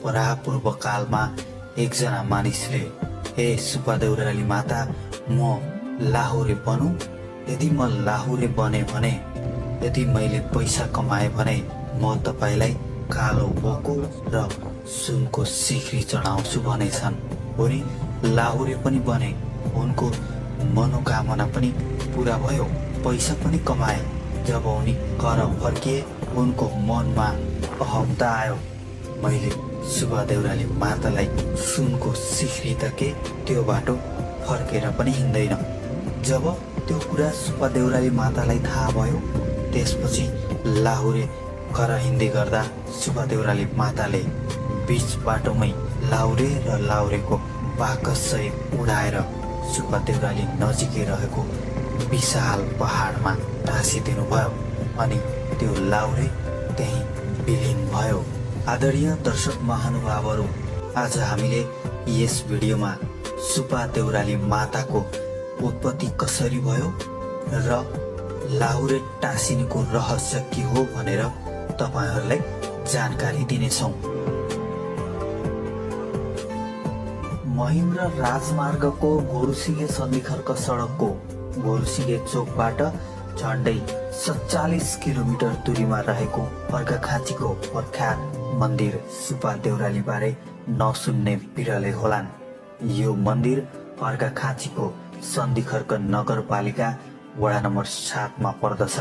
परापूर्व कालमा एकजना मानिसले, हे सुब्बा देउराली माता, म लाहुरे बनौँ? यदि म लाहुरे बने भने, यदि मैले पैसा कमाएँ भने म तपाईँलाई कालो बोको र सुनको सिक्री चढाउँछु भनेछन्। उनी लाहुरे पनि बने, उनको मनोकामना पनि पूरा भयो, पैसा पनि कमाए। जब उनी घर फर्किए उनको मनमा अहमता आयो, मैले सुब्बा देउराली मातालाई सुनको सिक्री त के, त्यो बाटो फर्केर पनि हिँड्दैन। जब त्यो कुरा सुब्बा देउराली मातालाई थाहा भयो, त्यसपछि लाहुरे घर हिँड्दै गर्दा सुब्बा देउराली माताले बीच बाटोमै लाहुरे र लाहुरेको बाकससहित उडाएर सुब्बा देउराली नजिकै रहेको विशाल पहाडमा टाँसिदिनु भयो अनि त्यो लाहुरे त्यही विलीन भयो। आदरणीय दर्शक महानुभावहरू, आज हामीले यस भिडियोमा सुब्बा देउराली माताको उत्पत्ति कसरी भयो र लाहुरे टाँसिनुको रहस्य के हो भनेर तपाईहरूलाई जानकारी दिनेछौँ। महेन्द्र राजमार्गको गोरुसिङे सन्धिखर्क सडकको गोरुसिङे चोकबाट झन्डै 47 किलोमिटर दूरीमा रहेको अर्घाखाँचीको प्रख्यात मन्दिर सुब्बा देउराली बारे नसुन्ने बिरलै होलान्। यो मन्दिर अर्घाखाँचीको सन्धिखर्क नगरपालिका वडा नम्बर 7 मा पर्दछ।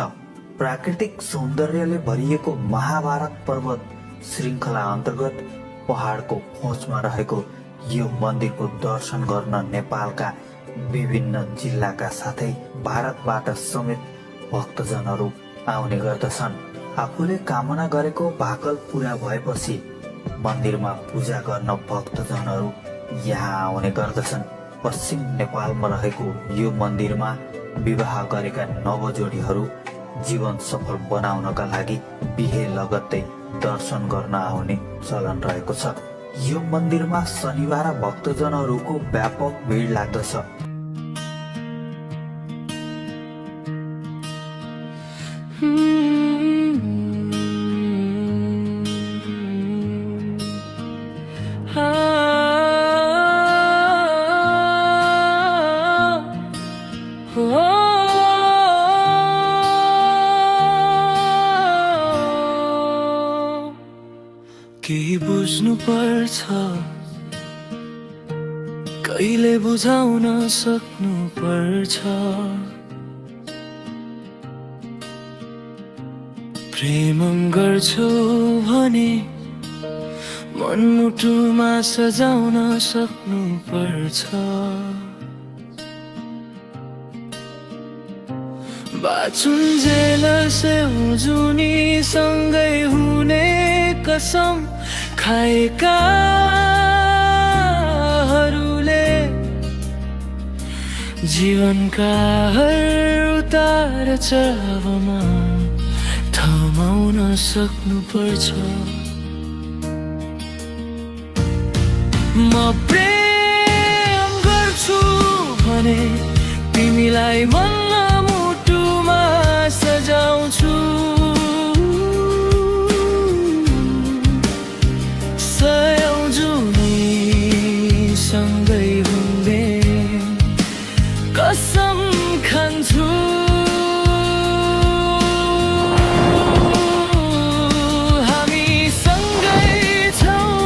प्राकृतिक सौन्दर्यले भरिएको महाभारत पर्वत श्रृङ्खला अन्तर्गत पहाडको खोजमा रहेको यो मन्दिरको दर्शन गर्न नेपालका विभिन्न जिल्लाका साथै भारतबाट समेत भक्तजनहरू आउने गर्दछन्। आफूले कामना गरेको भाकल पूरा भएपछि मन्दिरमा पूजा गर्न भक्तजनहरू यहाँ आउने गर्दछन्। पश्चिम नेपालमा रहेको यो मन्दिरमा विवाह गरेका नवजोडीहरू जीवन सफल बनाउनका लागि बिहे लगत्तै दर्शन गर्न आउने चलन रहेको छ। यो मन्दिरमा शनिबार भक्तजनहरूको व्यापक भिड लाग्दछ। केही बुझ्नु पर्छ, कहिले बुझाउन सक्नु पर्छ। प्रेम गर्छु भने मनमुटुमा सजाउन सक्नु पर्छ। बाँचुन्जेल जुनी सँगै हुने कसम खाएकाहरूले जीवनका हर उतार चढावमा थमाउन सक्नु पर्छ। म प्रेम गर्छु भने तिमीलाई मन मुटुमा सजाउँछु। सँगै हुँदै कसम खान्छु। हामी सँगै छौँ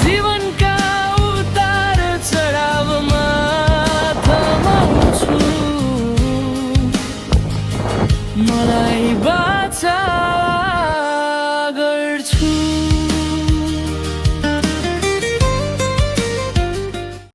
जीवनका उतार चढावमा थमाउँछु। मलाई बाचा